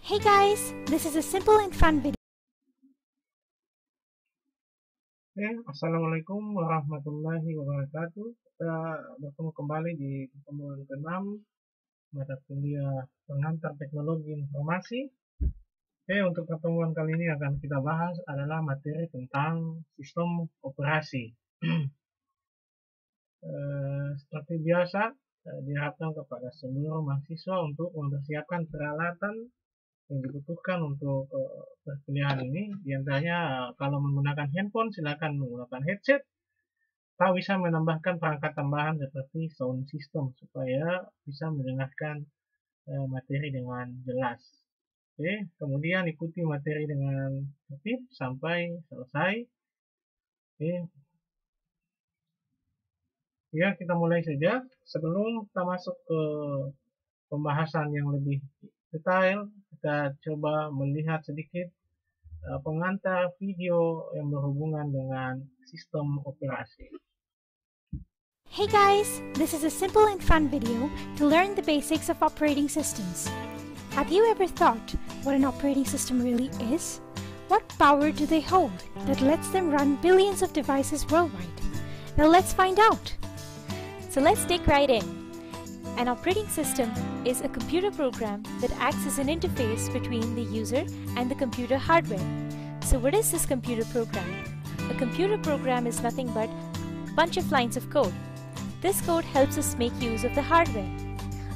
Hey guys, this is a simple and fun video. Assalamualaikum warahmatullahi wabarakatuh. Kita bertemu kembali di pertemuan ke-6 mata kuliah pengantar teknologi informasi. Untuk pertemuan kali ini akan kita bahas adalah materi tentang sistem operasi. Seperti biasa, diharapkan kepada seluruh mahasiswa untuk mempersiapkan peralatan yang dibutuhkan untuk perkuliahan ini. Di antaranya kalau menggunakan handphone silakan menggunakan headset, atau bisa menambahkan perangkat tambahan seperti sound system supaya bisa mendengarkan materi dengan jelas. Kemudian ikuti materi dengan tertib sampai selesai. Kita mulai saja. Sebelum kita masuk ke pembahasan yang lebih detail, kita coba melihat sedikit pengantar video yang berhubungan dengan sistem operasi. Hey guys, this is a simple and fun video to learn the basics of operating systems. Have you ever thought what an operating system really is? What power do they hold that lets them run billions of devices worldwide? Now let's find out. So let's dig right in. An operating system is a computer program that acts as an interface between the user and the computer hardware. So what is this computer program? A computer program is nothing but a bunch of lines of code. This code helps us make use of the hardware.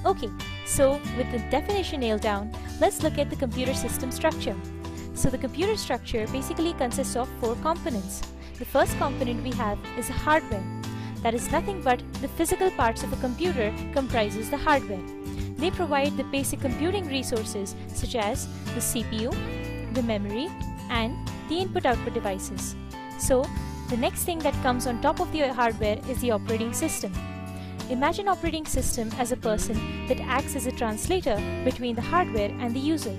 Okay, so with the definition nailed down, let's look at the computer system structure. So the computer structure basically consists of 4 components. The first component we have is hardware. That is nothing but the physical parts of a computer comprises the hardware. They provide the basic computing resources such as the CPU, the memory, and the input-output devices. So, the next thing that comes on top of the hardware is the operating system. Imagine operating system as a person that acts as a translator between the hardware and the user.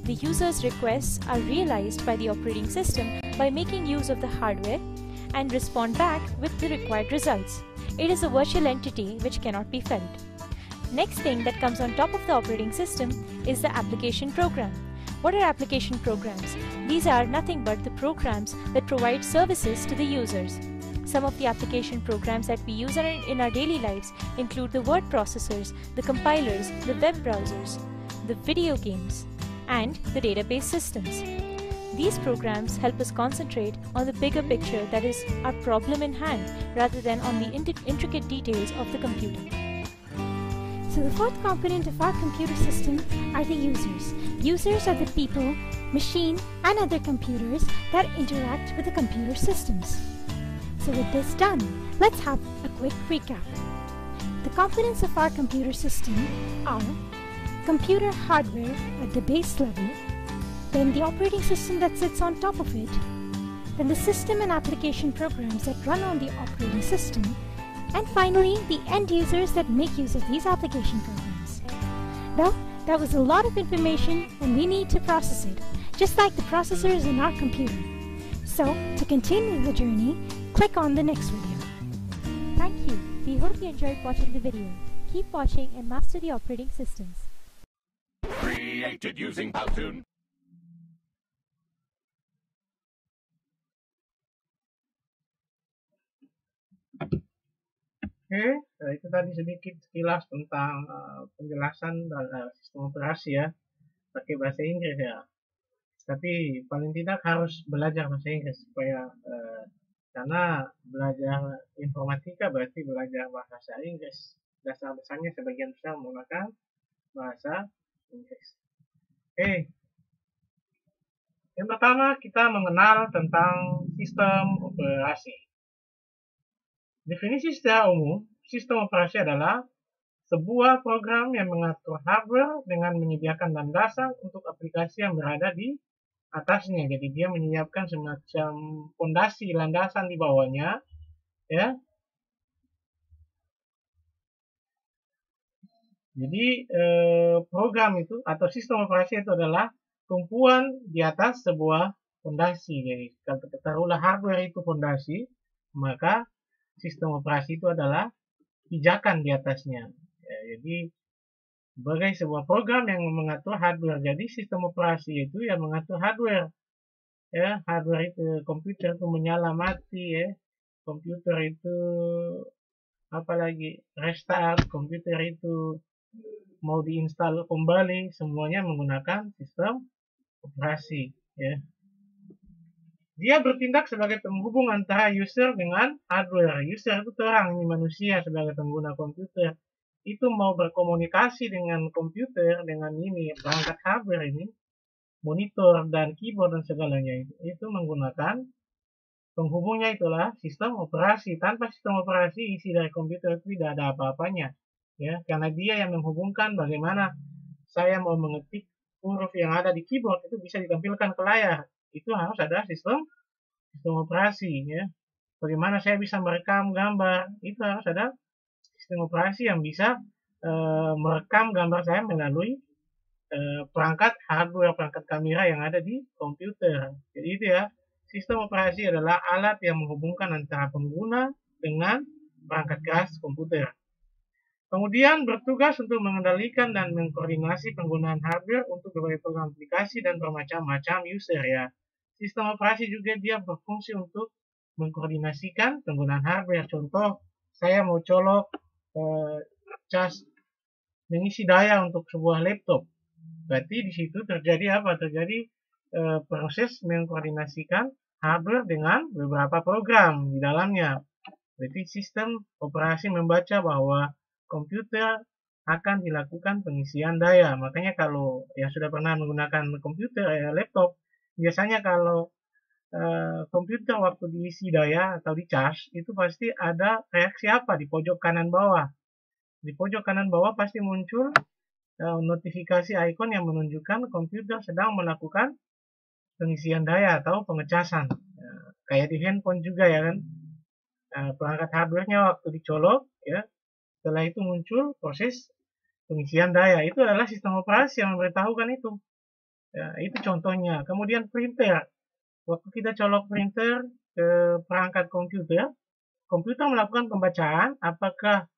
The user's requests are realized by the operating system by making use of the hardware and respond back with the required results. It is a virtual entity which cannot be felt. Next thing that comes on top of the operating system is the application program. What are application programs? These are nothing but the programs that provide services to the users. Some of the application programs that we use in our daily lives include the word processors, the compilers, the web browsers, the video games, and the database systems. These programs help us concentrate on the bigger picture, that is, our problem in hand, rather than on the intricate details of the computer. So the fourth component of our computer system are the users. Users are the people, machine, and other computers that interact with the computer systems. So with this done, let's have a quick recap. The components of our computer system are computer hardware at the base level, then the operating system that sits on top of it, then the system and application programs that run on the operating system, and finally the end users that make use of these application programs. Well, that was a lot of information and we need to process it, just like the processors in our computer. So, to continue the journey, click on the next video. Thank you. We hope you enjoyed watching the video. Keep watching and master the operating systems. Created using Powtoon. Itu tadi sedikit sekilas tentang penjelasan sistem operasi ya, pakai bahasa Inggris ya. Tapi paling tidak harus belajar bahasa Inggris supaya karena belajar informatika berarti belajar bahasa Inggris. Dasar-dasarnya sebagian besar menggunakan bahasa Inggris. Yang pertama kita mengenal tentang sistem operasi. Definisi secara umum, sistem operasi adalah sebuah program yang mengatur hardware dengan menyediakan landasan untuk aplikasi yang berada di atasnya. Jadi dia menyiapkan semacam fondasi landasan di bawahnya, ya. Jadi program itu atau sistem operasi itu adalah tumpuan di atas sebuah fondasi. Jadi kalau taruhlah hardware itu fondasi, maka sistem operasi itu adalah pijakan di atasnya. Ya, jadi sebagai sebuah program yang mengatur hardware. Jadi sistem operasi itu yang mengatur hardware. Ya, hardware itu komputer itu menyala mati ya. Komputer itu apalagi restart, komputer itu mau diinstal kembali, semuanya menggunakan sistem operasi ya. Dia bertindak sebagai penghubung antara user dengan hardware. User itu orang, ini manusia sebagai pengguna komputer. Itu mau berkomunikasi dengan komputer, dengan ini perangkat hardware ini, monitor dan keyboard dan segalanya itu menggunakan penghubungnya itulah sistem operasi. Tanpa sistem operasi, isi dari komputer itu tidak ada apa-apanya. Ya, karena dia yang menghubungkan bagaimana saya mau mengetik huruf yang ada di keyboard itu bisa ditampilkan ke layar. Itu harus ada sistem operasi ya. Bagaimana saya bisa merekam gambar, itu harus ada sistem operasi yang bisa merekam gambar saya melalui perangkat hardware, perangkat kamera yang ada di komputer. Jadi itu ya, sistem operasi adalah alat yang menghubungkan antara pengguna dengan perangkat keras komputer. Kemudian bertugas untuk mengendalikan dan mengkoordinasi penggunaan hardware untuk berbagai program aplikasi dan bermacam-macam user ya. Sistem operasi juga dia berfungsi untuk mengkoordinasikan penggunaan hardware. Contoh, saya mau colok cas mengisi daya untuk sebuah laptop. Berarti di situ terjadi apa? Terjadi proses mengkoordinasikan hardware dengan beberapa program di dalamnya. Berarti sistem operasi membaca bahwa komputer akan dilakukan pengisian daya. Makanya kalau yang sudah pernah menggunakan komputer, laptop, biasanya kalau komputer waktu diisi daya atau di charge, itu pasti ada reaksi apa di pojok kanan bawah. Di pojok kanan bawah pasti muncul notifikasi ikon yang menunjukkan komputer sedang melakukan pengisian daya atau pengecasan. Kayak di handphone juga ya kan. Perangkat hardware-nya waktu dicolok, ya, setelah itu muncul proses pengisian daya. Itu adalah sistem operasi yang memberitahukan itu. Ya, itu contohnya. Kemudian printer. Waktu kita colok printer ke perangkat komputer, komputer melakukan pembacaan apakah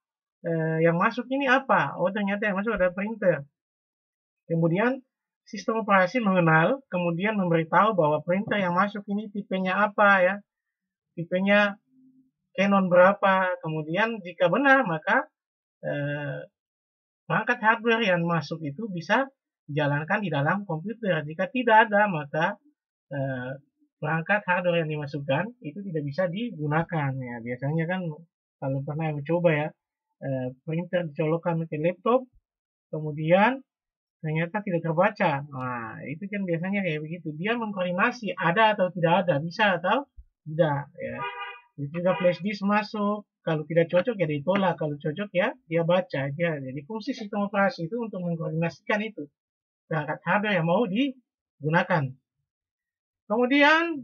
yang masuk ini apa. Oh, ternyata yang masuk ada printer. Kemudian sistem operasi mengenal, kemudian memberitahu bahwa printer yang masuk ini tipenya apa ya. Tipenya Canon berapa. Kemudian jika benar maka perangkat hardware yang masuk itu bisa dijalankan di dalam komputer. Jika tidak ada, maka perangkat hardware yang dimasukkan itu tidak bisa digunakan. Ya, biasanya kan kalau pernah mencoba ya, printer dicolokkan ke laptop, kemudian ternyata tidak terbaca. Nah, itu kan biasanya kayak begitu. Dia mengkoordinasi ada atau tidak ada, bisa atau tidak. Ya. Itu juga flash disk masuk. Kalau tidak cocok ya ditolak, kalau cocok ya dia baca. Jadi fungsi sistem operasi itu untuk mengkoordinasikan itu perangkat hardware yang mau digunakan. Kemudian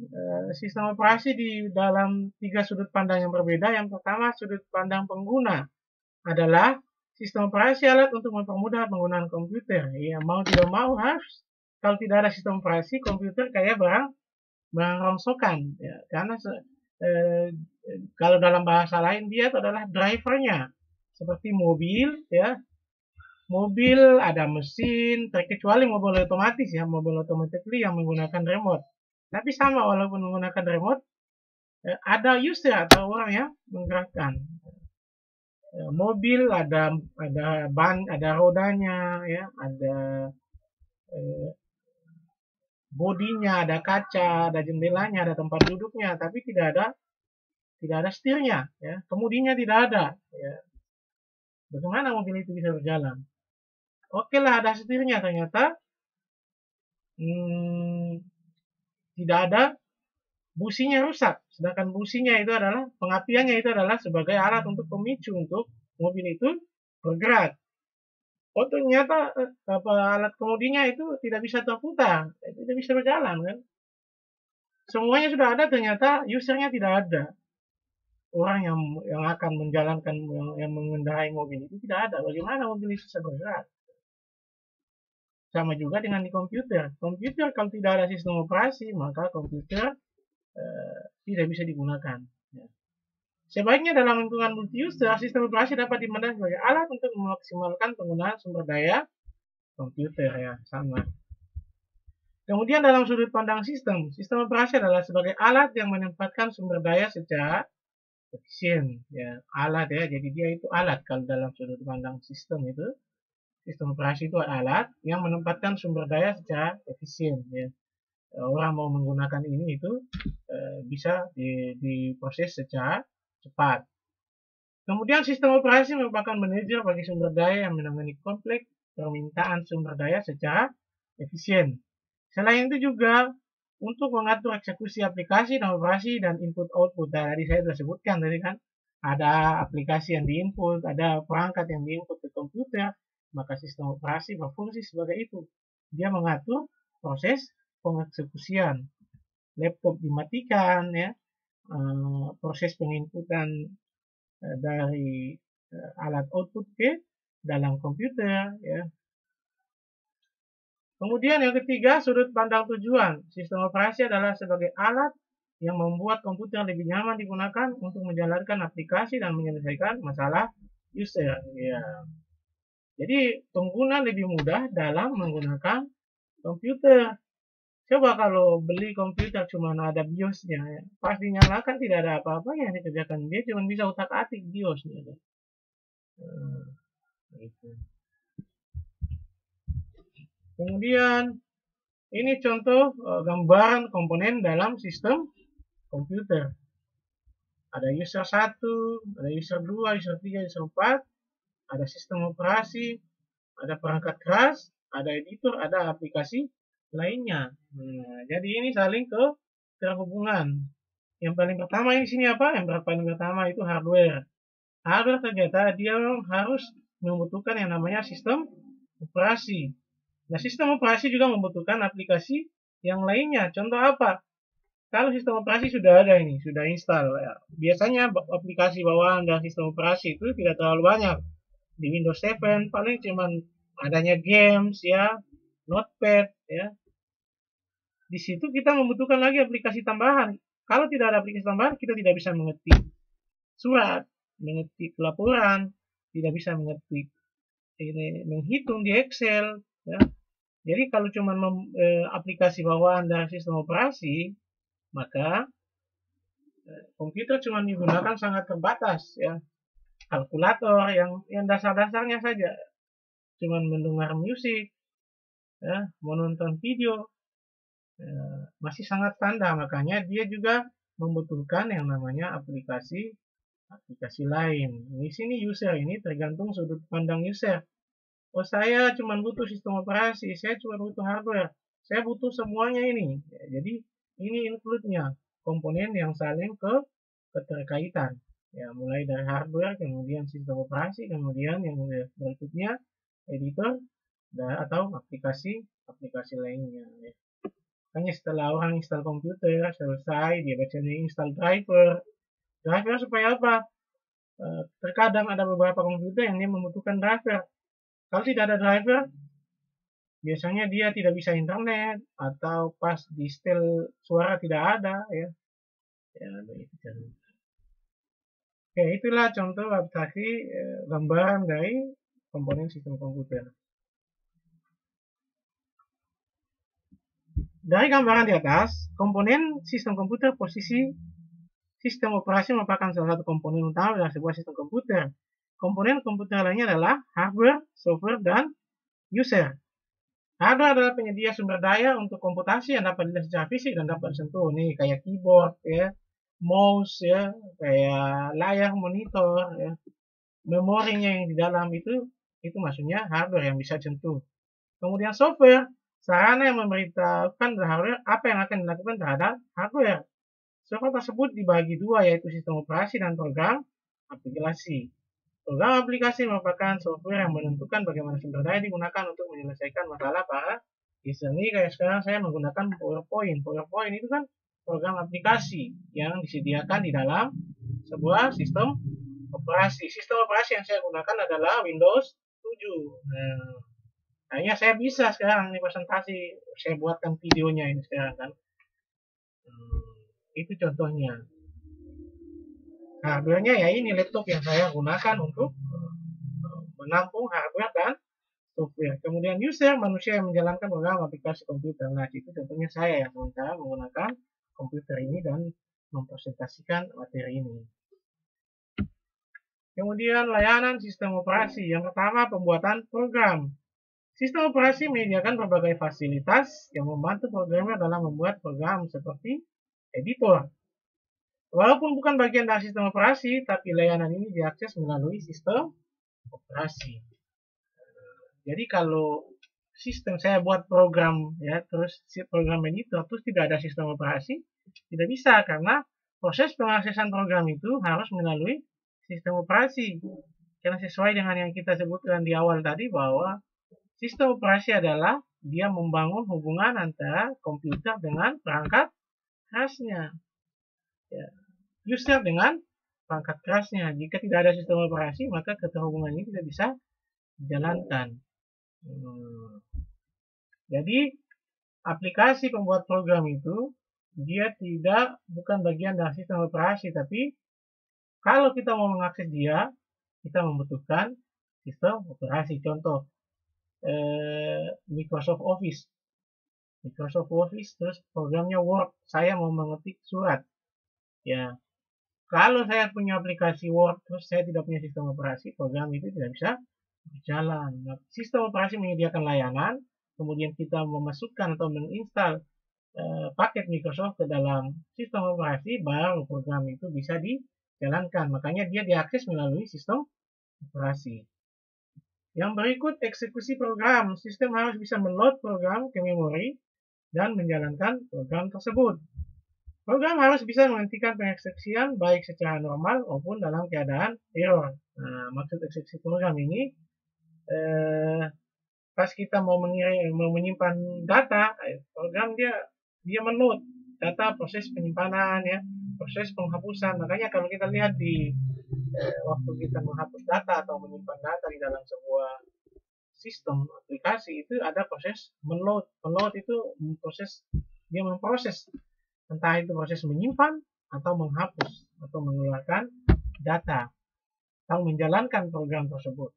sistem operasi di dalam 3 sudut pandang yang berbeda. Yang pertama, sudut pandang pengguna adalah sistem operasi alat untuk mempermudah penggunaan komputer. Ya, mau tidak mau harus. Kalau tidak ada sistem operasi, komputer kayak barang rongsokan. Ya, karena kalau dalam bahasa lain dia itu adalah drivernya, seperti mobil ya. Mobil ada mesin, terkecuali mobil otomatis ya, mobil automatically yang menggunakan remote. Tapi sama walaupun menggunakan remote, ada user atau orang yang menggerakkan. Mobil ada ban, ada rodanya ya, ada bodinya, ada kaca, ada jendelanya, ada tempat duduknya, tapi tidak ada setirnya, ya. Kemudinya tidak ada, ya. Bagaimana mobil itu bisa berjalan? Oke lah, ada setirnya, ternyata tidak ada, businya rusak. Sedangkan businya itu adalah, pengapiannya itu adalah sebagai alat untuk pemicu untuk mobil itu bergerak. Oh, ternyata alat kemudinya itu tidak bisa terputar, tidak bisa berjalan kan? Semuanya sudah ada, ternyata usernya tidak ada. Orang yang akan menjalankan, yang mengendarai mobil itu tidak ada. Bagaimana mobil itu bisa bergerak? Sama juga dengan di komputer. Komputer kalau tidak ada sistem operasi, maka komputer tidak bisa digunakan. Sebaiknya dalam lingkungan multi-user, sistem operasi dapat dipandang sebagai alat untuk memaksimalkan penggunaan sumber daya komputer, ya, sama. Kemudian dalam sudut pandang sistem operasi adalah sebagai alat yang menempatkan sumber daya secara efisien, ya, alat, ya. Jadi dia itu alat kalau dalam sudut pandang sistem itu. Sistem operasi itu alat yang menempatkan sumber daya secara efisien, ya. Orang mau menggunakan ini itu bisa diproses secara cepat. Kemudian sistem operasi merupakan manajer bagi sumber daya yang menangani konflik permintaan sumber daya secara efisien. Selain itu juga untuk mengatur eksekusi aplikasi dan operasi dan input-output. Tadi saya sudah sebutkan tadi kan, ada aplikasi yang diinput, ada perangkat yang diinput ke komputer, maka sistem operasi berfungsi sebagai itu. Dia mengatur proses pengeksekusian. Laptop dimatikan, ya, proses penginputan dari alat output ke dalam komputer, ya. Kemudian yang ketiga, sudut pandang tujuan. Sistem operasi adalah sebagai alat yang membuat komputer lebih nyaman digunakan untuk menjalankan aplikasi dan menyelesaikan masalah user, ya. Jadi pengguna lebih mudah dalam menggunakan komputer. Coba kalau beli komputer cuma ada BIOS-nya, ya, pas dinyalakan tidak ada apa-apa yang dikerjakan. Dia cuma bisa utak-atik BIOS-nya. Gitu. Kemudian ini contoh gambaran komponen dalam sistem komputer. Ada user 1, ada user 2, user 3, user 4, ada sistem operasi, ada perangkat keras, ada editor, ada aplikasi lainnya. Jadi ini saling terhubungan. Yang paling pertama ini sini apa? Yang paling pertama itu hardware. Hardware ternyata dia harus membutuhkan yang namanya sistem operasi. Nah, sistem operasi juga membutuhkan aplikasi yang lainnya. Contoh apa? Kalau sistem operasi sudah ada ini, sudah install, ya. Biasanya aplikasi bawaan dari sistem operasi itu tidak terlalu banyak. Di Windows 7 paling cuman adanya games, ya, notepad, ya. Di situ kita membutuhkan lagi aplikasi tambahan. Kalau tidak ada aplikasi tambahan, kita tidak bisa mengetik surat, mengetik laporan, tidak bisa mengetik ini, menghitung di Excel, ya. Jadi kalau cuma aplikasi bawaan dari sistem operasi, maka komputer cuma digunakan sangat terbatas, ya. Kalkulator yang dasar-dasarnya saja, cuma mendengar musik, ya, menonton video, masih sangat standar. Makanya dia juga membutuhkan yang namanya aplikasi lain. Di sini user ini tergantung sudut pandang user. Oh, saya cuma butuh sistem operasi, saya cuma butuh hardware, saya butuh semuanya ini. Jadi ini include-nya, komponen yang saling keterkaitan. Ya, mulai dari hardware, kemudian sistem operasi, kemudian yang berikutnya editor atau aplikasi lainnya. Ya. Makanya setelah orang install komputer selesai, dia biasanya install driver. Driver supaya apa? Terkadang ada beberapa komputer yang dia membutuhkan driver. Kalau tidak ada driver, biasanya dia tidak bisa internet atau pas di setel suara tidak ada, ya. Ya, begitu. Oke, itulah contoh abstraksi gambaran dari komponen sistem komputer. Dari gambaran di atas, komponen sistem komputer posisi sistem operasi merupakan salah satu komponen utama dalam sebuah sistem komputer. Komponen komputer lainnya adalah hardware, software, dan user. Hardware adalah penyedia sumber daya untuk komputasi yang dapat dilihat secara fisik dan dapat disentuh. Nih kayak keyboard, ya, mouse, ya, kayak layar monitor, ya. Memorinya yang di dalam itu maksudnya hardware yang bisa sentuh. Kemudian software, sarana yang memberitahukan hardware apa yang akan dilakukan terhadap hardware. Software tersebut dibagi dua, yaitu sistem operasi dan program aplikasi. Program aplikasi merupakan software yang menentukan bagaimana sumber daya digunakan untuk menyelesaikan masalah para user. Ini kayak sekarang saya menggunakan PowerPoint. PowerPoint itu kan program aplikasi yang disediakan di dalam sebuah sistem operasi. Sistem operasi yang saya gunakan adalah Windows 7. Nah, kayaknya saya bisa sekarang ini presentasi, saya buatkan videonya ini sekarang kan. Itu contohnya. Hardware-nya ya ini laptop yang saya gunakan untuk menampung hardware dan software. Kemudian user, manusia yang menjalankan program aplikasi komputer. Nah, itu tentunya saya yang sementara menggunakan komputer ini dan mempresentasikan materi ini. Kemudian layanan sistem operasi. Yang pertama, pembuatan program. Sistem operasi menyediakan berbagai fasilitas yang membantu programmer dalam membuat program seperti editor. Walaupun bukan bagian dari sistem operasi, tapi layanan ini diakses melalui sistem operasi. Jadi kalau sistem saya buat program ya, terus si program editor terus tidak ada sistem operasi, tidak bisa karena proses pengaksesan program itu harus melalui sistem operasi. Karena sesuai dengan yang kita sebutkan di awal tadi bahwa sistem operasi adalah dia membangun hubungan antara komputer dengan perangkat kerasnya. Ya. User dengan perangkat kerasnya. Jika tidak ada sistem operasi, maka keterhubungan ini tidak bisa dijalankan. Jadi, aplikasi pembuat program itu, dia bukan bagian dari sistem operasi, tapi kalau kita mau mengakses dia, kita membutuhkan sistem operasi. Contoh, Microsoft Office. Microsoft Office, terus programnya Word. Saya mau mengetik surat. Ya, kalau saya punya aplikasi Word, terus saya tidak punya sistem operasi, program itu tidak bisa berjalan. Nah, sistem operasi menyediakan layanan, kemudian kita memasukkan atau menginstal paket Microsoft ke dalam sistem operasi, baru program itu bisa dijalankan. Makanya dia diakses melalui sistem operasi. Yang berikut, eksekusi program. Sistem harus bisa meload program ke memori dan menjalankan program tersebut. Program harus bisa menghentikan pengeksekusian baik secara normal maupun dalam keadaan error. Nah, maksud eksekusi program ini, pas kita mau menyimpan data, program dia meload data, proses penyimpanan, ya, proses penghapusan. Makanya kalau kita lihat di waktu kita menghapus data atau menyimpan data di dalam sebuah sistem aplikasi, itu ada proses meload. Meload itu dia memproses, entah itu proses menyimpan atau menghapus atau mengeluarkan data atau menjalankan program tersebut.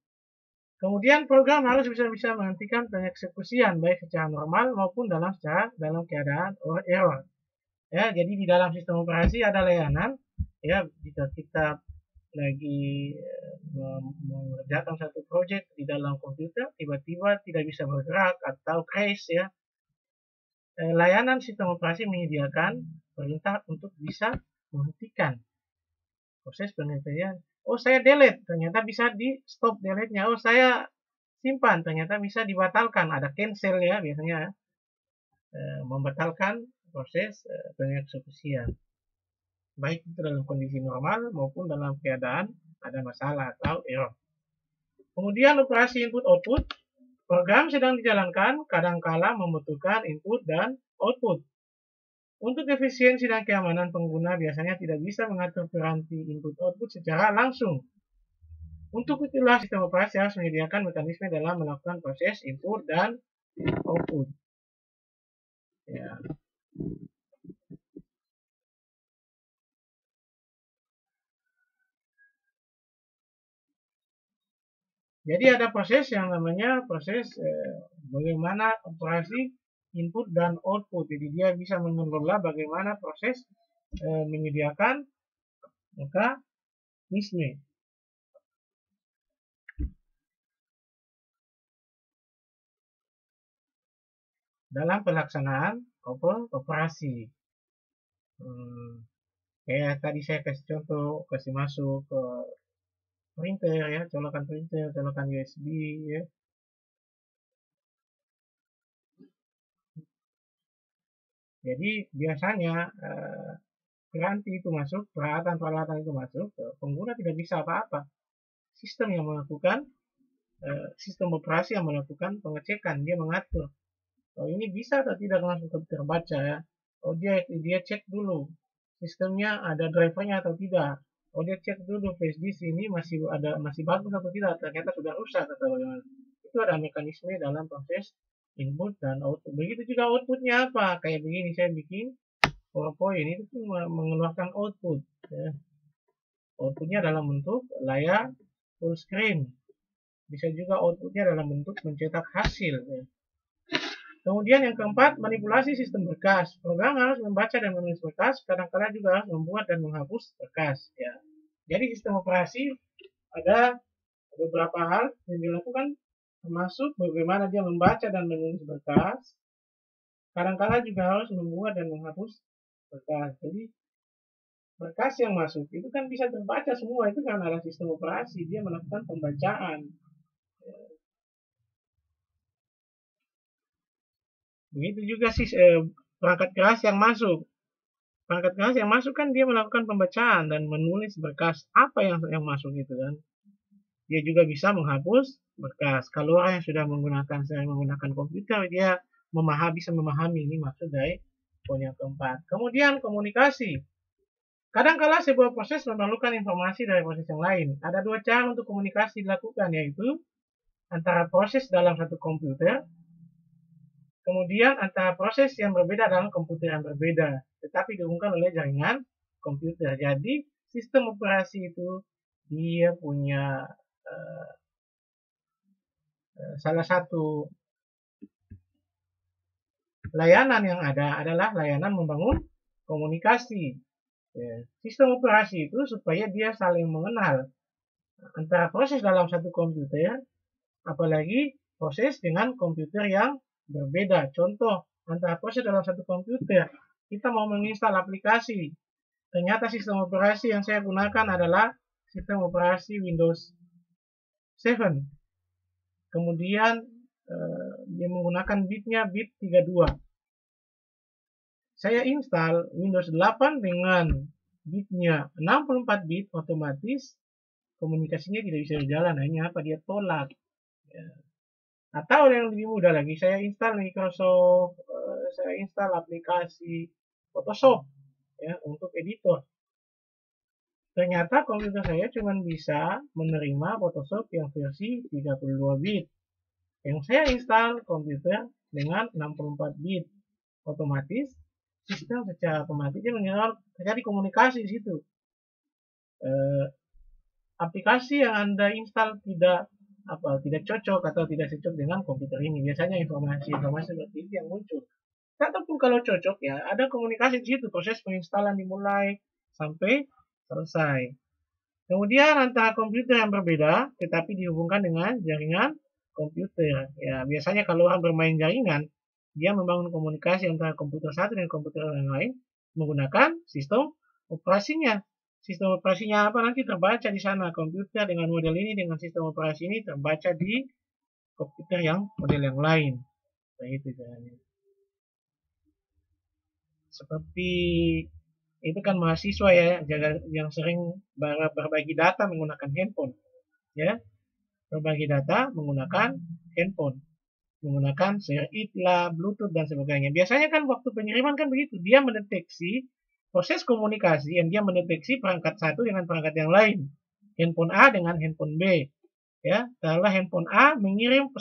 Kemudian program harus bisa menghentikan pengeksekusian baik secara normal maupun dalam keadaan error. Ya, jadi di dalam sistem operasi ada layanan, ya, jika kita lagi mengerjakan satu proyek di dalam komputer, tiba-tiba tidak bisa bergerak atau crash, ya, layanan sistem operasi menyediakan perintah untuk bisa menghentikan proses penghentian. Oh, saya delete, ternyata bisa di stop delete-nya. Oh, saya simpan, ternyata bisa dibatalkan. Ada cancel, ya, biasanya membatalkan proses pengeksekusian. Baik itu dalam kondisi normal maupun dalam keadaan ada masalah atau error. Kemudian operasi input-output. Program sedang dijalankan, kadangkala membutuhkan input dan output. Untuk efisiensi dan keamanan pengguna biasanya tidak bisa mengatur peranti input-output secara langsung. Untuk itulah sistem operasi harus menyediakan mekanisme dalam melakukan proses input dan output. Ya. Jadi ada proses yang namanya proses bagaimana operasi input dan output. Jadi dia bisa mengelola bagaimana proses menyediakan mekanisme dalam pelaksanaan operasi. Kayak tadi saya kasih masuk ke printer, ya, colokan printer, colokan USB, ya. Jadi biasanya piranti itu masuk, peralatan itu masuk, pengguna tidak bisa apa-apa. Sistem yang melakukan, sistem operasi yang melakukan pengecekan, dia mengatur. Oh, ini bisa atau tidak langsung terbaca, ya. Oh, dia cek dulu sistemnya ada drivernya atau tidak. Oh, dia cek dulu flash disk ini masih bagus atau tidak, ternyata sudah rusak atau bagaimana. Itu ada mekanisme dalam proses input dan output. Begitu juga outputnya apa? Kayak begini, saya bikin PowerPoint, itu mengeluarkan output, ya. outputnya dalam bentuk layar full screen. Bisa juga outputnya dalam bentuk mencetak hasil. Ya. Kemudian yang keempat, manipulasi sistem berkas. Program harus membaca dan menulis berkas, kadang-kala juga harus membuat dan menghapus berkas. Ya. Jadi sistem operasi ada beberapa hal yang dilakukan, termasuk bagaimana dia membaca dan menulis berkas, kadang-kala juga harus membuat dan menghapus berkas. Jadi berkas yang masuk itu kan bisa terbaca semua, itu karena ada sistem operasi, dia melakukan pembacaan. Begitu juga sih perangkat keras yang masuk. Perangkat keras yang masuk kan dia melakukan pembacaan dan menulis berkas apa yang masuk itu kan. Dia juga bisa menghapus berkas. Kalau orang yang sudah sering menggunakan komputer, dia bisa memahami ini maksud dari poin yang keempat. Kemudian komunikasi. Kadang-kala sebuah proses memerlukan informasi dari proses yang lain. Ada dua cara untuk komunikasi dilakukan, yaitu antara proses dalam satu komputer, kemudian antara proses yang berbeda dalam komputer yang berbeda, tetapi dihubungkan oleh jaringan komputer. Jadi sistem operasi itu dia punya salah satu layanan yang ada adalah layanan membangun komunikasi. Ya. Sistem operasi itu supaya dia saling mengenal antara proses dalam satu komputer, apalagi proses dengan komputer yang berbeda. Contoh, antara proses dalam satu komputer, kita mau menginstal aplikasi. Ternyata sistem operasi yang saya gunakan adalah sistem operasi Windows 7. Kemudian dia menggunakan bitnya bit 32. Saya install Windows 8 dengan bitnya 64 bit, otomatis komunikasinya tidak bisa berjalan. Hanya apa? Dia tolak. Ya. Atau yang lebih mudah lagi, saya install Microsoft, saya install aplikasi Photoshop ya untuk editor. Ternyata komputer saya cuma bisa menerima Photoshop yang versi 32 bit. Yang saya install komputer dengan 64 bit. Otomatis sistem secara otomatis terjadi komunikasi di situ. Aplikasi yang Anda install tidak cocok atau tidak cocok dengan komputer ini. Biasanya informasi seperti itu yang muncul. Ataupun kalau cocok ya, ada komunikasi di situ, proses penginstalan dimulai sampai selesai. Kemudian antara komputer yang berbeda tetapi dihubungkan dengan jaringan komputer. Ya, biasanya kalau orang bermain jaringan, dia membangun komunikasi antara komputer satu dan komputer yang lain menggunakan sistem operasinya. Sistem operasinya apa nanti terbaca di sana. Komputer dengan model ini dengan sistem operasi ini terbaca di komputer yang model yang lain. Itu caranya. Seperti itu kan mahasiswa ya yang sering berbagi data menggunakan handphone. Ya, berbagi data menggunakan handphone. Menggunakan ShareIt lah, Bluetooth dan sebagainya. Biasanya kan waktu pengiriman kan begitu, dia mendeteksi proses komunikasi yang dia mendeteksi perangkat satu dengan perangkat yang lain, handphone A dengan handphone B. Ya, setelah handphone A mengirim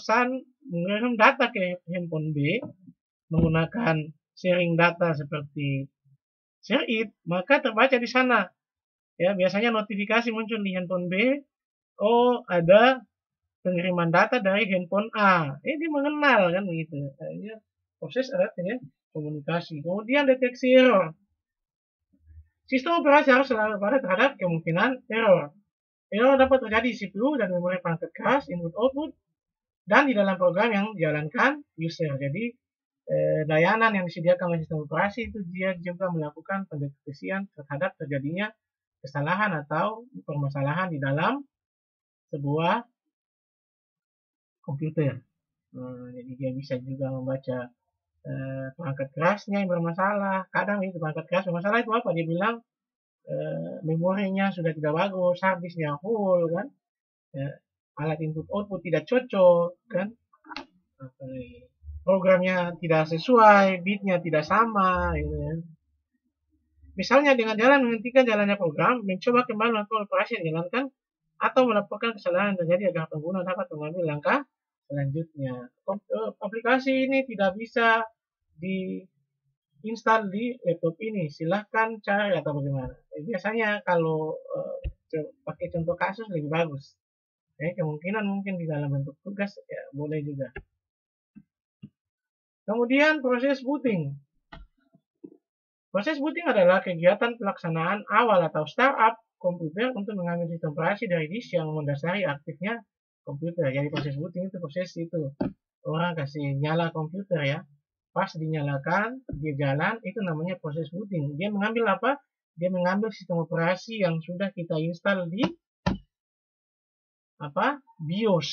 data ke handphone B menggunakan sharing data seperti ShareIt, maka terbaca di sana. Ya, biasanya notifikasi muncul di handphone B, oh ada pengiriman data dari handphone A. Dia mengenal kan begitu. Akhirnya proses artinya komunikasi. Kemudian deteksi error. Sistem operasi harus selalu pada terhadap kemungkinan error. Error dapat terjadi di CPU dan memori perangkat keras, input-output, dan di dalam program yang dijalankan user. Jadi layanan yang disediakan oleh sistem operasi itu dia juga melakukan pendeteksian terhadap terjadinya kesalahan atau permasalahan di dalam sebuah komputer. Jadi dia bisa juga membaca perangkat kerasnya yang bermasalah. Kadang itu perangkat keras bermasalah itu apa? Dia bilang memorinya sudah tidak bagus, harddisknya full kan, alat input output tidak cocok kan, programnya tidak sesuai, bitnya tidak sama, gitu kan. Misalnya dengan jalan menghentikan jalannya program, mencoba kembali melakukan operasi yang dijalankan, atau melaporkan kesalahan yang terjadi agar pengguna dapat mengambil langkah selanjutnya. Aplikasi ini tidak bisa diinstal di laptop ini, silahkan cari atau bagaimana. Biasanya kalau pakai contoh kasus lebih bagus. Kemungkinan mungkin di dalam bentuk tugas ya boleh juga. Kemudian proses booting. Proses booting adalah kegiatan pelaksanaan awal atau startup komputer untuk mengambil sistem operasi dari disk yang mendasari aktifnya komputer. Jadi proses booting itu proses itu. Orang kasih nyala komputer ya. Pas dinyalakan, dia jalan, itu namanya proses booting. Dia mengambil apa? Dia mengambil sistem operasi yang sudah kita install di BIOS.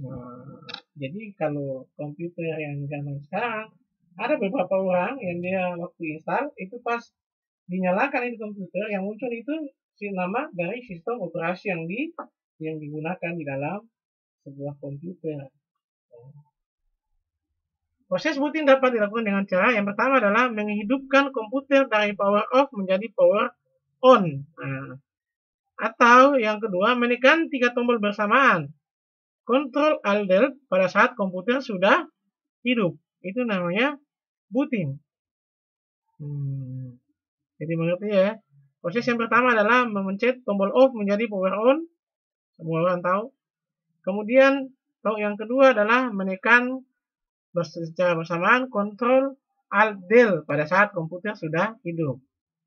Nah, jadi kalau komputer yang zaman sekarang, ada beberapa orang yang dia waktu install, itu pas dinyalakan itu komputer, yang muncul itu nama dari sistem operasi yang digunakan di dalam sebuah komputer. Proses booting dapat dilakukan dengan cara yang pertama adalah menghidupkan komputer dari power off menjadi power on. Nah, atau yang kedua menekan 3 tombol bersamaan. Ctrl Alt Del pada saat komputer sudah hidup. Itu namanya booting. Jadi mengerti ya. Proses yang pertama adalah memencet tombol off menjadi power on. Semua orang tahu. Kemudian yang kedua adalah menekan secara bersamaan Ctrl Alt Del pada saat komputer sudah hidup.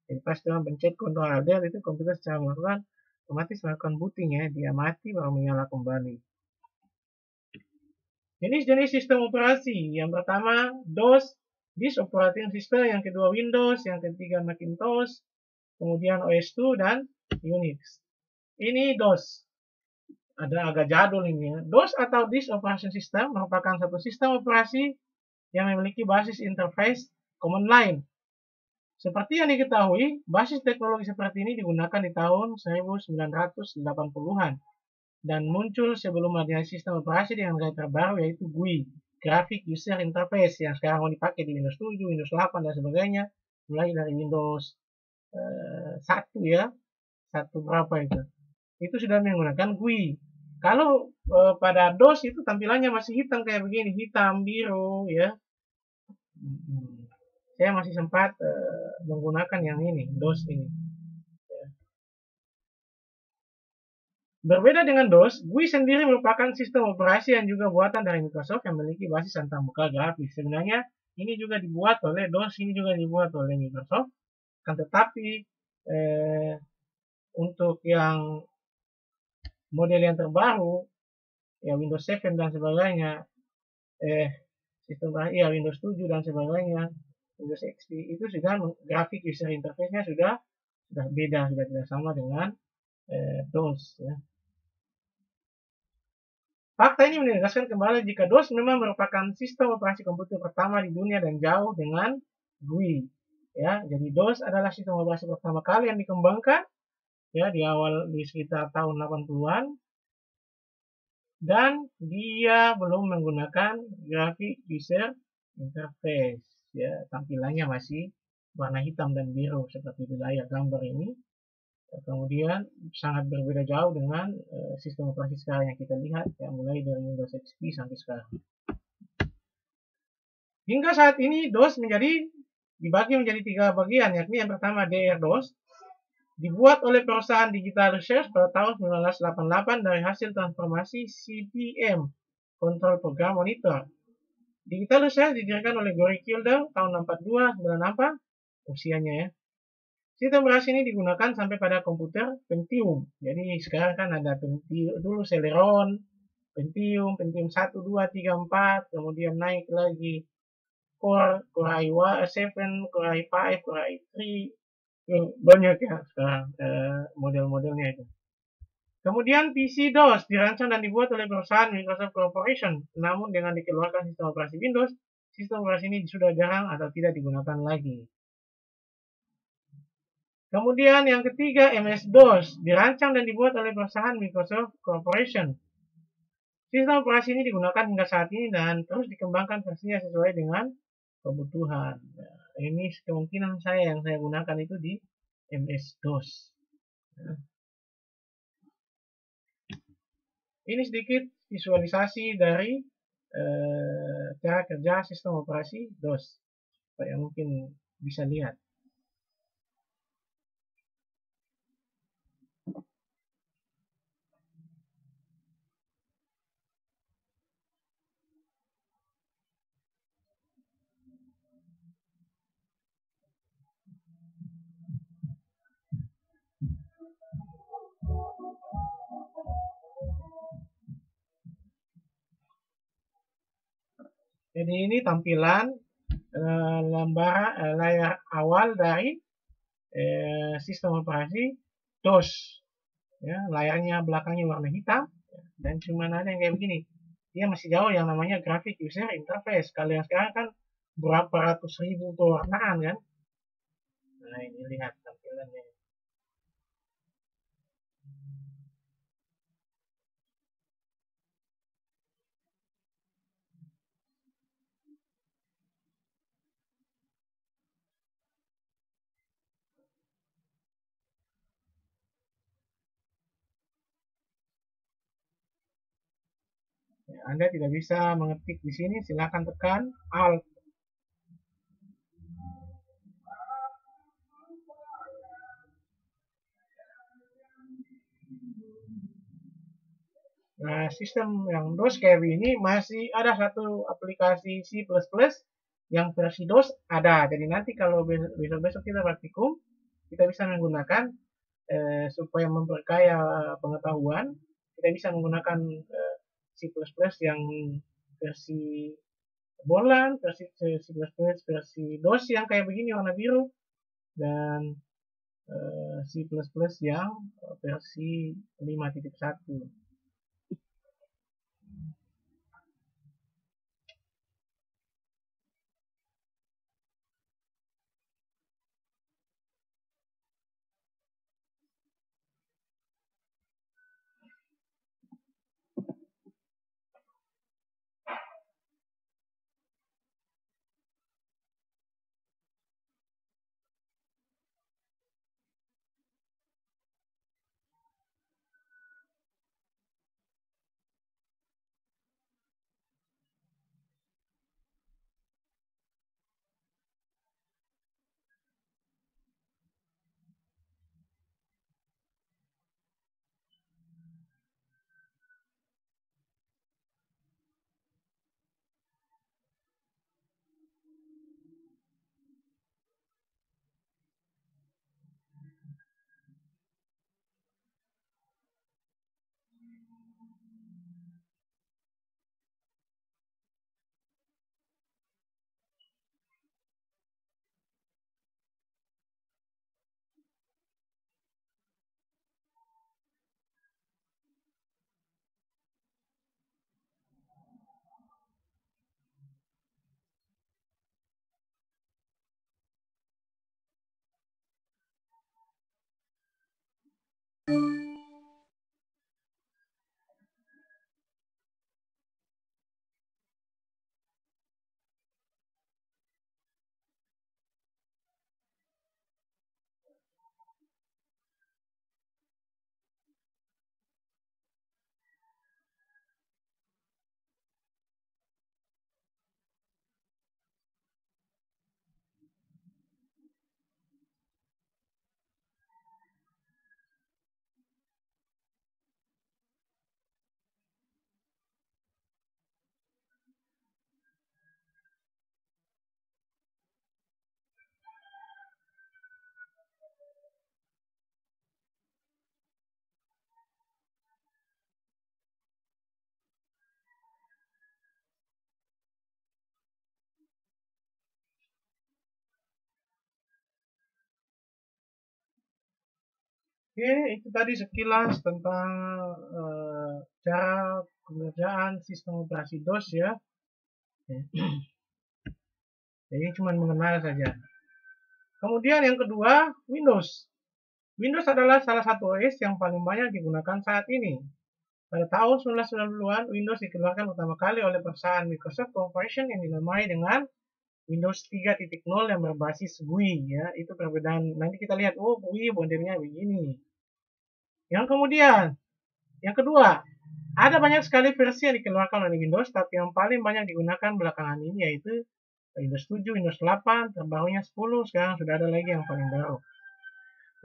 Jadi pas kita mencet Ctrl Alt Del itu komputer secara otomatis melakukan booting ya. Dia mati baru menyala kembali. Jenis-jenis sistem operasi. Yang pertama DOS, Disk Operating System. Yang kedua Windows. Yang ketiga Macintosh. Kemudian OS2 dan Unix. Ini DOS. Ada agak jadul ini ya. DOS atau Disk Operating System merupakan satu sistem operasi yang memiliki basis interface command line. Seperti yang diketahui, basis teknologi seperti ini digunakan di tahun 1980-an. Dan muncul sebelum adanya sistem operasi dengan gaya terbaru yaitu GUI, Graphic User Interface, yang sekarang mau dipakai di Windows 7, Windows 8 dan sebagainya, mulai dari Windows 1 ya, 1 berapa itu sudah menggunakan GUI. Kalau pada DOS itu tampilannya masih hitam kayak begini, hitam, biru ya. Saya masih sempat menggunakan yang ini, DOS ini. Berbeda dengan DOS, GUI sendiri merupakan sistem operasi yang juga buatan dari Microsoft yang memiliki basis antarmuka grafis. Sebenarnya ini juga dibuat oleh DOS, ini juga dibuat oleh Microsoft. Kan tetapi untuk yang model yang terbaru, ya Windows 7 dan sebagainya, Windows 7 dan sebagainya, Windows XP itu sudah grafik user interface-nya sudah beda, sudah tidak sama dengan DOS ya. Fakta ini menegaskan kembali jika DOS memang merupakan sistem operasi komputer pertama di dunia dan jauh dengan GUI. Ya, jadi DOS adalah sistem operasi pertama kali yang dikembangkan ya di sekitar tahun 80-an, dan dia belum menggunakan graphic user interface ya, tampilannya masih warna hitam dan biru seperti di layar gambar ini. Kemudian sangat berbeda jauh dengan sistem operasi sekarang yang kita lihat ya, mulai dari Windows XP sampai sekarang. Hingga saat ini DOS dibagi menjadi 3 bagian, yakni yang pertama DR-DOS, dibuat oleh perusahaan Digital Research pada tahun 1988 dari hasil transformasi CPM, Control Program Monitor. Digital Research didirikan oleh Gary Kilder tahun 1994, usianya ya. Sistem operasi ini digunakan sampai pada komputer Pentium. Jadi sekarang kan ada Pentium, dulu Celeron, Pentium 1, 2, 3, 4, kemudian naik lagi Core i7, Core i5, Core i3, banyak ya sekarang model-modelnya itu. Kemudian PC-DOS dirancang dan dibuat oleh perusahaan Microsoft Corporation. Namun dengan dikeluarkan sistem operasi Windows, sistem operasi ini sudah jarang atau tidak digunakan lagi. Kemudian yang ketiga MS-DOS dirancang dan dibuat oleh perusahaan Microsoft Corporation. Sistem operasi ini digunakan hingga saat ini dan terus dikembangkan versinya sesuai dengan kebutuhan. Nah, ini kemungkinan yang saya gunakan itu di MS-DOS. Nah. Ini sedikit visualisasi dari cara kerja sistem operasi DOS, supaya mungkin bisa lihat. Jadi ini tampilan layar awal dari sistem operasi DOS. Ya, layarnya belakangnya warna hitam dan cuma ada yang kayak begini. Dia masih jauh yang namanya graphic user interface. Kalau yang sekarang kan berapa ratus ribu pewarnaan kan. Nah, ini lihat tampilannya. Anda tidak bisa mengetik di sini, silakan tekan Alt. Nah, sistem yang DOS kayak ini masih ada satu aplikasi C++ yang versi DOS ada. Jadi nanti kalau besok-besok kita praktikum, kita bisa menggunakan supaya memperkaya pengetahuan, kita bisa menggunakan C++ yang versi Borland, versi C++ versi DOS yang kayak begini warna biru, dan C++ yang versi 5.1. Oke, itu tadi sekilas tentang cara pengerjaan sistem operasi DOS ya. Jadi cuma mengenal saja. Kemudian yang kedua, Windows. Windows adalah salah satu OS yang paling banyak digunakan saat ini. Pada tahun 1990-an, Windows dikeluarkan pertama kali oleh perusahaan Microsoft Corporation yang dinamai dengan Windows 3.0 yang berbasis GUI ya. Itu perbedaan. Nanti kita lihat, oh GUI modelnya begini. Yang kemudian, yang kedua, ada banyak sekali versi yang dikeluarkan oleh Windows, tapi yang paling banyak digunakan belakangan ini yaitu Windows 7, Windows 8, terbarunya 10, sekarang sudah ada lagi yang paling baru.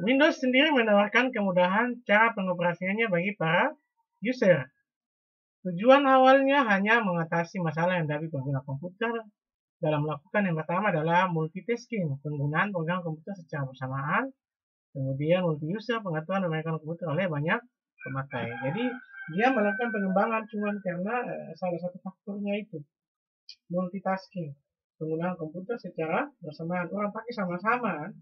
Windows sendiri menawarkan kemudahan cara pengoperasiannya bagi para user. Tujuan awalnya hanya mengatasi masalah yang dihadapi pengguna komputer dalam melakukan yang pertama adalah multitasking, penggunaan program komputer secara bersamaan, kemudian multi-user, pengaturan dan memainkan komputer oleh banyak pemakai. Jadi dia melakukan pengembangan cuman karena salah satu faktornya itu. multitasking, penggunaan komputer secara bersamaan. Orang pakai sama-sama.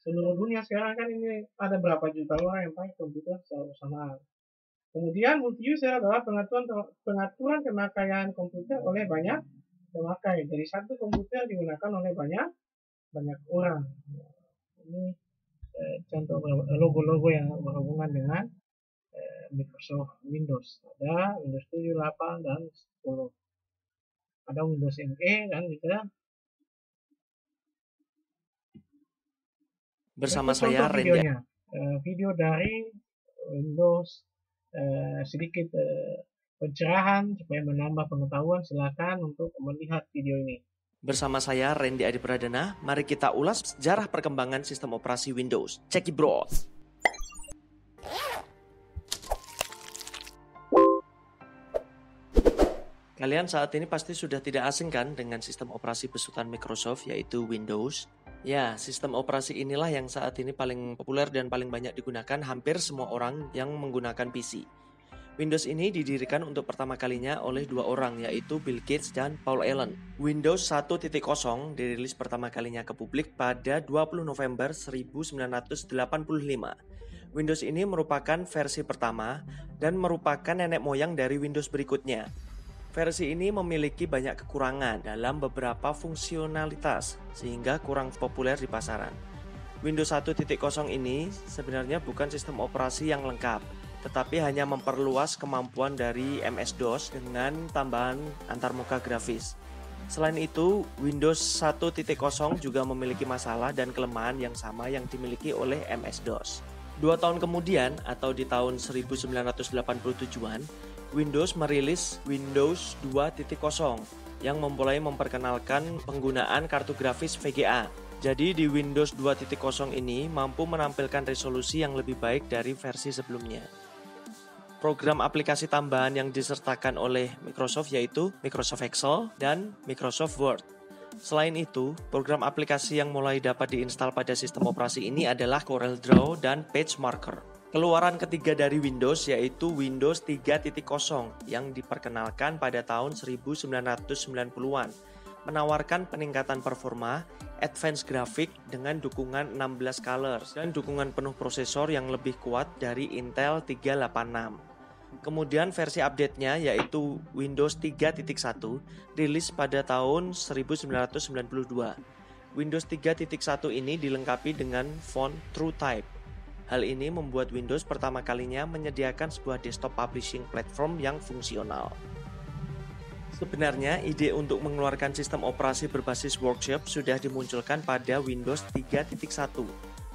Seluruh dunia sekarang kan ini ada berapa juta orang yang pakai komputer secara bersamaan. Kemudian multi-user adalah pengaturan pemakaian komputer oleh banyak pemakai. Jadi satu komputer digunakan oleh banyak orang. Ini contoh logo-logo yang berhubungan dengan Microsoft Windows. Ada Windows 7, 8, dan 10. Ada Windows ME dan juga bersama saya Randy. Video dari Windows, sedikit pencerahan supaya menambah pengetahuan. Silakan untuk melihat video ini. Bersama saya Randy Adi Pradana, mari kita ulas sejarah perkembangan sistem operasi Windows. Check it bro. Kalian saat ini pasti sudah tidak asing kan dengan sistem operasi besutan Microsoft yaitu Windows. Ya, sistem operasi inilah yang saat ini paling populer dan paling banyak digunakan hampir semua orang yang menggunakan PC. Windows ini didirikan untuk pertama kalinya oleh dua orang yaitu Bill Gates dan Paul Allen. Windows 1.0 dirilis pertama kalinya ke publik pada 20 November 1985. Windows ini merupakan versi pertama dan merupakan nenek moyang dari Windows berikutnya. Versi ini memiliki banyak kekurangan dalam beberapa fungsionalitas sehingga kurang populer di pasaran. Windows 1.0 ini sebenarnya bukan sistem operasi yang lengkap, tetapi hanya memperluas kemampuan dari MS-DOS dengan tambahan antarmuka grafis. Selain itu, Windows 1.0 juga memiliki masalah dan kelemahan yang sama yang dimiliki oleh MS-DOS. 2 tahun kemudian, atau di tahun 1987-an, Windows merilis Windows 2.0 yang mulai memperkenalkan penggunaan kartu grafis VGA. Jadi di Windows 2.0 ini mampu menampilkan resolusi yang lebih baik dari versi sebelumnya. Program aplikasi tambahan yang disertakan oleh Microsoft yaitu Microsoft Excel dan Microsoft Word. Selain itu, program aplikasi yang mulai dapat diinstal pada sistem operasi ini adalah CorelDRAW dan PageMaker. Keluaran ketiga dari Windows yaitu Windows 3.0 yang diperkenalkan pada tahun 1990-an, menawarkan peningkatan performa, advance grafik dengan dukungan 16 colors dan dukungan penuh prosesor yang lebih kuat dari Intel 386. Kemudian versi update-nya yaitu Windows 3.1 rilis pada tahun 1992. Windows 3.1 ini dilengkapi dengan font TrueType. Hal ini membuat Windows pertama kalinya menyediakan sebuah desktop publishing platform yang fungsional. Sebenarnya, ide untuk mengeluarkan sistem operasi berbasis workshop sudah dimunculkan pada Windows 3.1.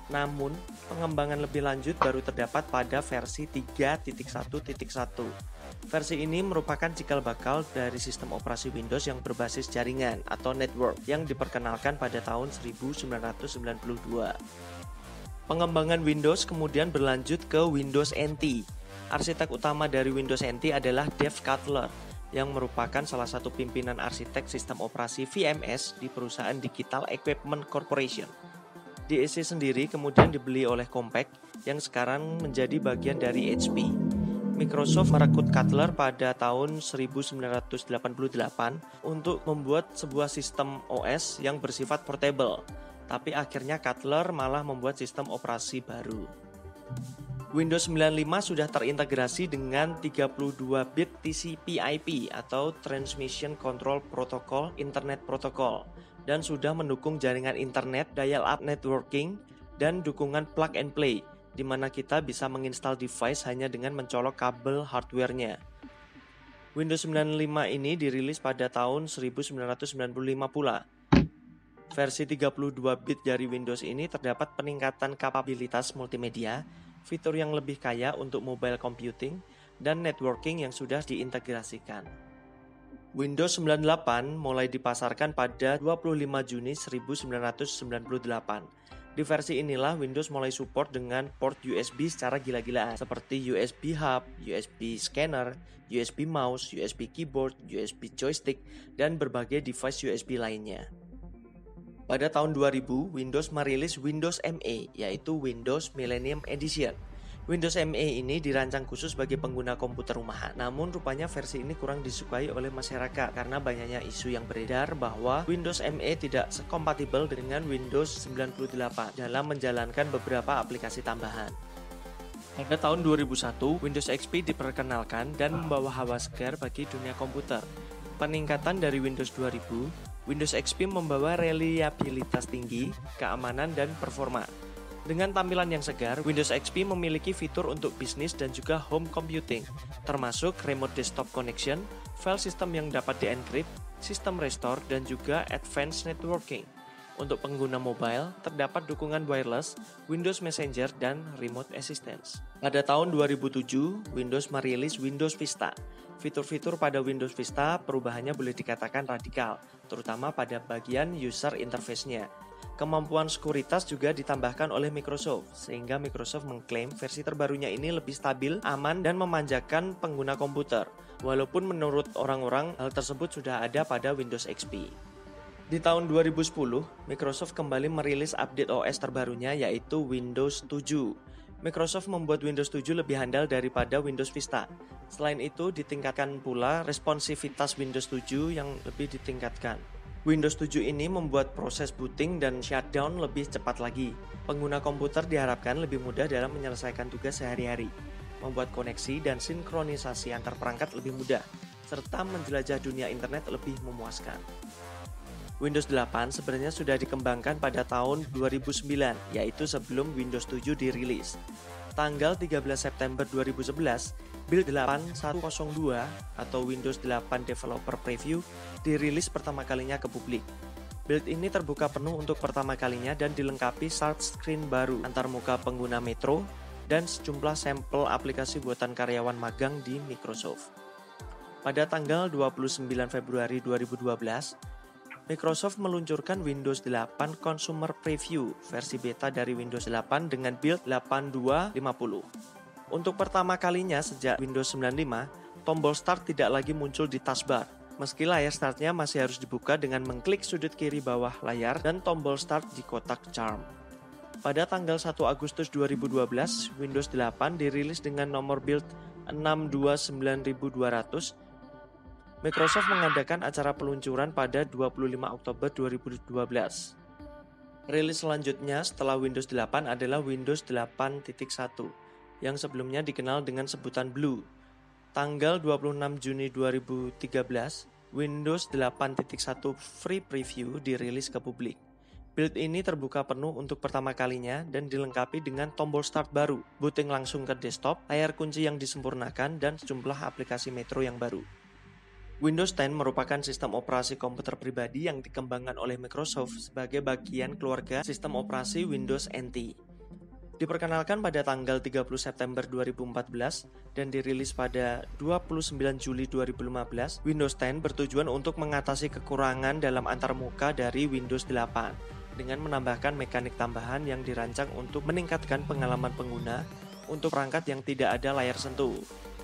Namun, pengembangan lebih lanjut baru terdapat pada versi 3.1.1. Versi ini merupakan cikal bakal dari sistem operasi Windows yang berbasis jaringan atau network yang diperkenalkan pada tahun 1992. Pengembangan Windows kemudian berlanjut ke Windows NT. Arsitek utama dari Windows NT adalah Dave Cutler, yang merupakan salah satu pimpinan arsitek sistem operasi VMS di perusahaan Digital Equipment Corporation. DEC sendiri kemudian dibeli oleh Compaq, yang sekarang menjadi bagian dari HP. Microsoft merekrut Cutler pada tahun 1988 untuk membuat sebuah sistem OS yang bersifat portable. Tapi akhirnya Cutler malah membuat sistem operasi baru. Windows 95 sudah terintegrasi dengan 32-bit TCP/IP atau Transmission Control Protocol Internet Protocol dan sudah mendukung jaringan internet, dial-up networking, dan dukungan plug and play, di mana kita bisa menginstal device hanya dengan mencolok kabel hardware-nya. Windows 95 ini dirilis pada tahun 1995 pula. Versi 32-bit dari Windows ini terdapat peningkatan kapabilitas multimedia, fitur yang lebih kaya untuk mobile computing, dan networking yang sudah diintegrasikan. Windows 98 mulai dipasarkan pada 25 Juni 1998. Di versi inilah Windows mulai support dengan port USB secara gila-gilaan seperti USB hub, USB scanner, USB mouse, USB keyboard, USB joystick, dan berbagai device USB lainnya. Pada tahun 2000, Windows merilis Windows ME, yaitu Windows Millennium Edition. Windows ME ini dirancang khusus bagi pengguna komputer rumahan. Namun rupanya versi ini kurang disukai oleh masyarakat karena banyaknya isu yang beredar bahwa Windows ME tidak sekompatibel dengan Windows 98 dalam menjalankan beberapa aplikasi tambahan. Pada tahun 2001, Windows XP diperkenalkan dan membawa hawa segar bagi dunia komputer. Peningkatan dari Windows 2000, Windows XP membawa reliabilitas tinggi, keamanan, dan performa. Dengan tampilan yang segar, Windows XP memiliki fitur untuk bisnis dan juga home computing, termasuk remote desktop connection, file system yang dapat di-encrypt, sistem restore, dan juga advanced networking. Untuk pengguna mobile, terdapat dukungan wireless, Windows Messenger, dan remote assistance. Pada tahun 2007, Windows merilis Windows Vista. Fitur-fitur pada Windows Vista perubahannya boleh dikatakan radikal, terutama pada bagian user interface-nya. Kemampuan sekuritas juga ditambahkan oleh Microsoft, sehingga Microsoft mengklaim versi terbarunya ini lebih stabil, aman, dan memanjakan pengguna komputer. Walaupun menurut orang-orang hal tersebut sudah ada pada Windows XP. Di tahun 2010, Microsoft kembali merilis update OS terbarunya yaitu Windows 7. Microsoft membuat Windows 7 lebih handal daripada Windows Vista. Selain itu, ditingkatkan pula responsivitas Windows 7 yang lebih ditingkatkan. Windows 7 ini membuat proses booting dan shutdown lebih cepat lagi. Pengguna komputer diharapkan lebih mudah dalam menyelesaikan tugas sehari-hari, membuat koneksi dan sinkronisasi antar perangkat lebih mudah, serta menjelajah dunia internet lebih memuaskan. Windows 8 sebenarnya sudah dikembangkan pada tahun 2009, yaitu sebelum Windows 7 dirilis. Tanggal 13 September 2011, Build 8102 atau Windows 8 Developer Preview dirilis pertama kalinya ke publik. Build ini terbuka penuh untuk pertama kalinya dan dilengkapi start screen baru, antarmuka pengguna Metro, dan sejumlah sampel aplikasi buatan karyawan magang di Microsoft. Pada tanggal 29 Februari 2012, Microsoft meluncurkan Windows 8 Consumer Preview versi beta dari Windows 8 dengan build 8250. Untuk pertama kalinya sejak Windows 95, tombol Start tidak lagi muncul di taskbar. Meski layar startnya masih harus dibuka dengan mengklik sudut kiri bawah layar dan tombol Start di kotak charm. Pada tanggal 1 Agustus 2012, Windows 8 dirilis dengan nomor build 629200. Microsoft mengadakan acara peluncuran pada 25 Oktober 2012. Rilis selanjutnya setelah Windows 8 adalah Windows 8.1 yang sebelumnya dikenal dengan sebutan Blue. Tanggal 26 Juni 2013, Windows 8.1 Free Preview dirilis ke publik. Build ini terbuka penuh untuk pertama kalinya dan dilengkapi dengan tombol Start baru, booting langsung ke desktop, layar kunci yang disempurnakan, dan sejumlah aplikasi Metro yang baru. Windows 10 merupakan sistem operasi komputer pribadi yang dikembangkan oleh Microsoft sebagai bagian keluarga sistem operasi Windows NT. Diperkenalkan pada tanggal 30 September 2014 dan dirilis pada 29 Juli 2015, Windows 10 bertujuan untuk mengatasi kekurangan dalam antarmuka dari Windows 8 dengan menambahkan mekanik tambahan yang dirancang untuk meningkatkan pengalaman pengguna untuk perangkat yang tidak ada layar sentuh,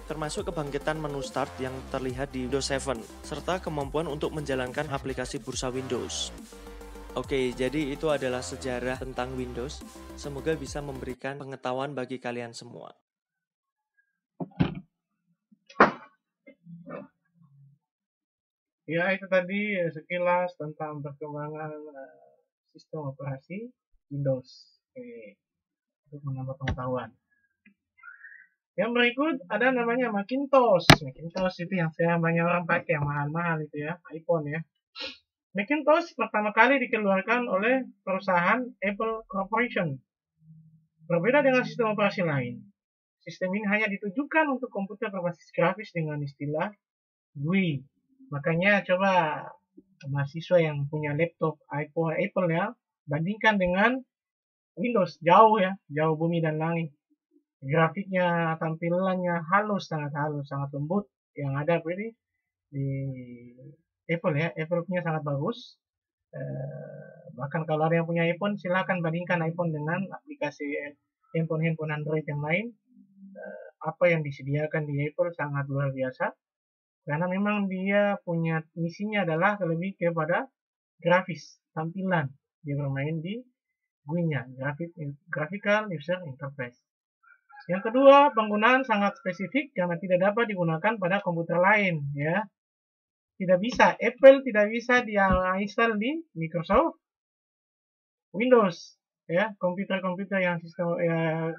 termasuk kebangkitan menu Start yang terlihat di Windows 7, serta kemampuan untuk menjalankan aplikasi bursa Windows. Oke, jadi itu adalah sejarah tentang Windows. Semoga bisa memberikan pengetahuan bagi kalian semua. Ya, itu tadi sekilas tentang perkembangan sistem operasi Windows. Oke, untuk menambah pengetahuan. Yang berikut ada namanya Macintosh. Macintosh itu yang banyak orang pakai, yang mahal-mahal itu ya, iPhone ya. Macintosh pertama kali dikeluarkan oleh perusahaan Apple Corporation. Berbeda dengan sistem operasi lain, sistem ini hanya ditujukan untuk komputer berbasis grafis dengan istilah GUI. Makanya coba mahasiswa yang punya laptop iPhone Apple ya, bandingkan dengan Windows, jauh ya, jauh bumi dan langit. Grafiknya, tampilannya halus, sangat lembut. Yang ada di Apple ya, Apple punya sangat bagus. Bahkan kalau ada yang punya iPhone, silahkan bandingkan iPhone dengan aplikasi handphone Android yang lain. Apa yang disediakan di Apple sangat luar biasa, karena memang dia punya misinya adalah lebih kepada grafis, tampilan. Dia bermain di GUI-nya, Graphical User Interface. Yang kedua, penggunaan sangat spesifik karena tidak dapat digunakan pada komputer lain, ya. Tidak bisa, Apple tidak bisa diinstal di Microsoft Windows, ya. Komputer-komputer yang sistem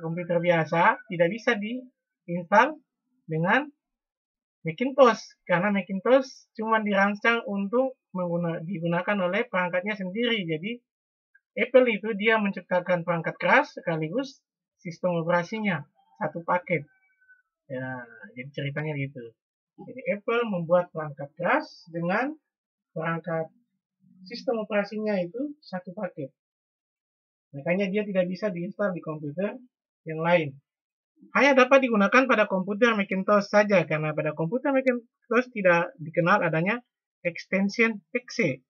komputer biasa tidak bisa diinstal dengan Macintosh karena Macintosh cuma dirancang untuk digunakan oleh perangkatnya sendiri. Jadi Apple itu dia menciptakan perangkat keras sekaligus sistem operasinya satu paket. Ya, jadi ceritanya gitu. Jadi Apple membuat perangkat keras dengan perangkat sistem operasinya itu satu paket. Makanya dia tidak bisa diinstal di komputer yang lain. Hanya dapat digunakan pada komputer Macintosh saja karena pada komputer Macintosh tidak dikenal adanya extension exe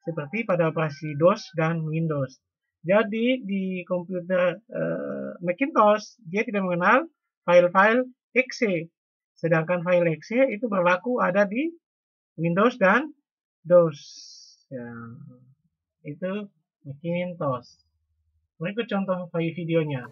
seperti pada operasi DOS dan Windows. Jadi di komputer Macintosh dia tidak mengenal file-file exe, sedangkan file exe itu berlaku ada di Windows dan DOS. Ya, itu Macintosh. Berikut contoh videonya.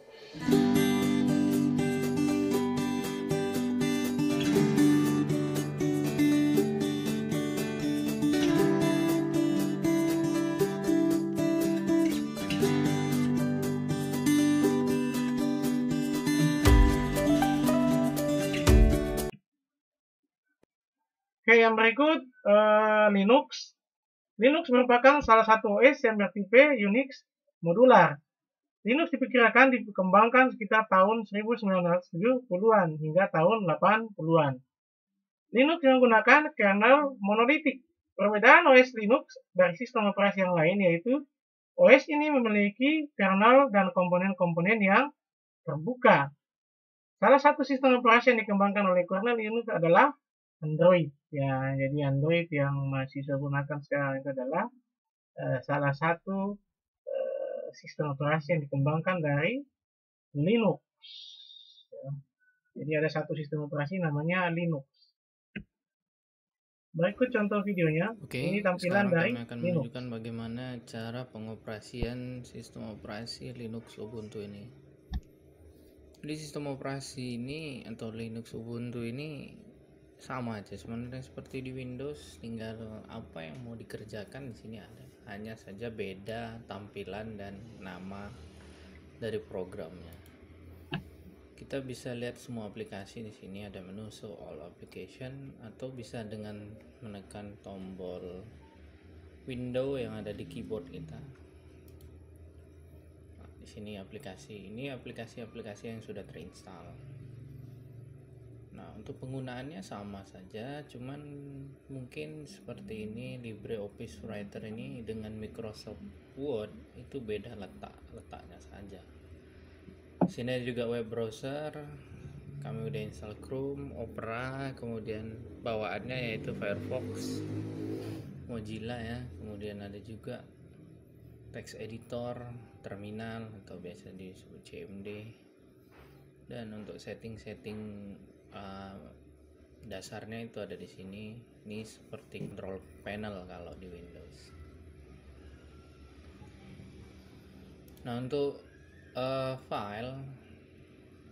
Oke, yang berikut Linux. Linux merupakan salah satu OS yang bertipe Unix modular. Linux diperkirakan dikembangkan sekitar tahun 1970-an hingga tahun 80-an. Linux menggunakan kernel monolitik. Perbedaan OS Linux dari sistem operasi yang lain yaitu OS ini memiliki kernel dan komponen-komponen yang terbuka. Salah satu sistem operasi yang dikembangkan oleh kernel Linux adalah Android. Ya, jadi Android yang mahasiswa gunakan sekarang itu adalah salah satu sistem operasi yang dikembangkan dari Linux. Ya. Jadi ada satu sistem operasi namanya Linux. Berikut contoh videonya. Oke, Ini tampilan dari kami akan Linux. menunjukkan bagaimana cara pengoperasian sistem operasi Linux Ubuntu ini. Di sistem operasi ini atau Linux Ubuntu ini sama aja sebenarnya seperti di Windows, tinggal apa yang mau dikerjakan di sini ada. Hanya saja beda tampilan dan nama dari programnya. Kita bisa lihat semua aplikasi di sini, ada menu show all application atau bisa dengan menekan tombol window yang ada di keyboard kita. Nah, di sini ini aplikasi-aplikasi yang sudah terinstall. Nah, untuk penggunaannya sama saja, cuman mungkin seperti ini LibreOffice Writer ini dengan Microsoft Word itu beda letaknya saja. Sini ada juga web browser, kami udah install Chrome, Opera, kemudian bawaannya yaitu Firefox, Mozilla ya, kemudian ada juga text editor, terminal atau biasa disebut CMD. Dan untuk setting-setting dasarnya itu ada di sini. Ini seperti control panel kalau di Windows. Nah, untuk file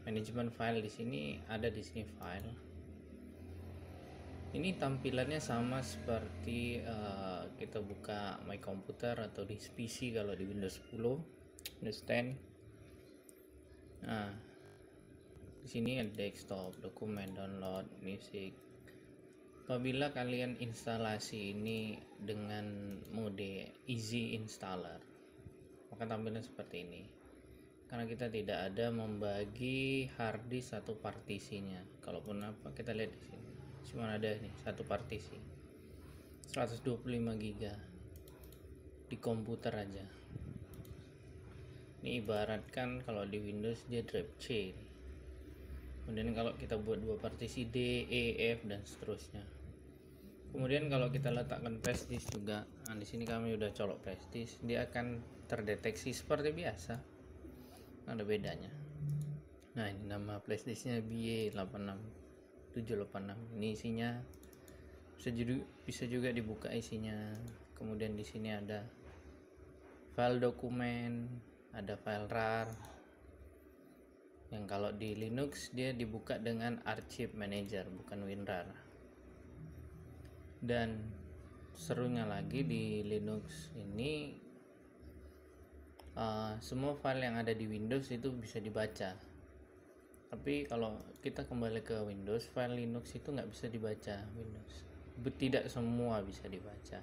manajemen file di sini ada di sini file. Ini tampilannya sama seperti kita buka My Computer atau di PC kalau di Windows 10, Windows 10. Nah, di sini ada desktop, dokumen, download, music. Apabila kalian instalasi ini dengan mode easy installer, maka tampilannya seperti ini. Karena kita tidak ada membagi harddisk satu partisinya. Kalaupun apa, kita lihat di sini. Cuma ada nih satu partisi. 125 GB di komputer aja. Ini ibaratkan kalau di Windows dia drive C. Kemudian kalau kita buat dua partisi D, E, F dan seterusnya. Kemudian kalau kita letakkan flash disk juga, nah di sini kami udah colok flash disk, dia akan terdeteksi seperti biasa. Ada bedanya. Nah, ini nama flash disknya BA86786. Ini isinya bisa juga dibuka isinya. Kemudian di sini ada file dokumen, ada file RAR, Yang kalau di Linux dia dibuka dengan Archive Manager, bukan WinRAR. Dan serunya lagi di Linux ini semua file yang ada di Windows itu bisa dibaca. Tapi kalau kita kembali ke Windows, file Linux itu nggak bisa dibaca Windows. Tidak semua bisa dibaca.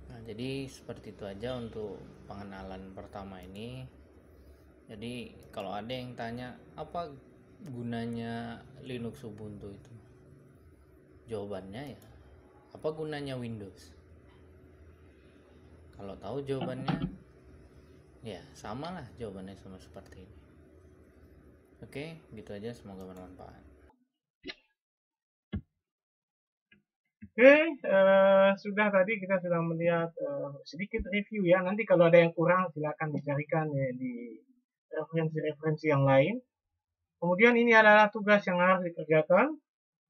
Nah, jadi seperti itu aja untuk pengenalan pertama ini. Jadi kalau ada yang tanya apa gunanya Linux Ubuntu itu, jawabannya ya, apa gunanya Windows? Kalau tahu jawabannya, ya sama lah jawabannya sama seperti ini. Oke, gitu aja, semoga bermanfaat. Oke, sudah tadi kita sudah melihat sedikit review ya. Nanti kalau ada yang kurang silakan dicarikan ya di referensi-referensi yang lain. Kemudian ini adalah tugas yang harus dikerjakan.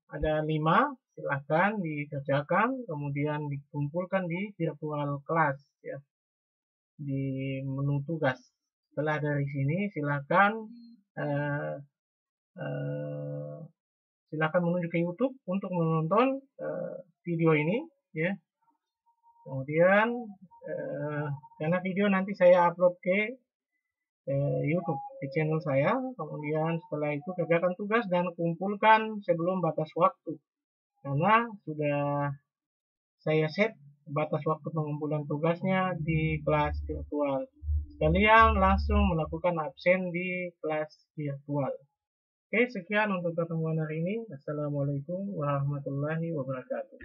Ada 5, silahkan dikerjakan, kemudian dikumpulkan di virtual class ya, di menu tugas. Setelah dari sini silahkan menuju ke YouTube untuk menonton video ini ya. Kemudian karena video nanti saya upload ke YouTube di channel saya. Kemudian setelah itu kerjakan tugas dan kumpulkan sebelum batas waktu, karena sudah saya set batas waktu pengumpulan tugasnya di kelas virtual. Kalian langsung melakukan absen di kelas virtual. Oke, sekian untuk pertemuan hari ini. Assalamualaikum warahmatullahi wabarakatuh.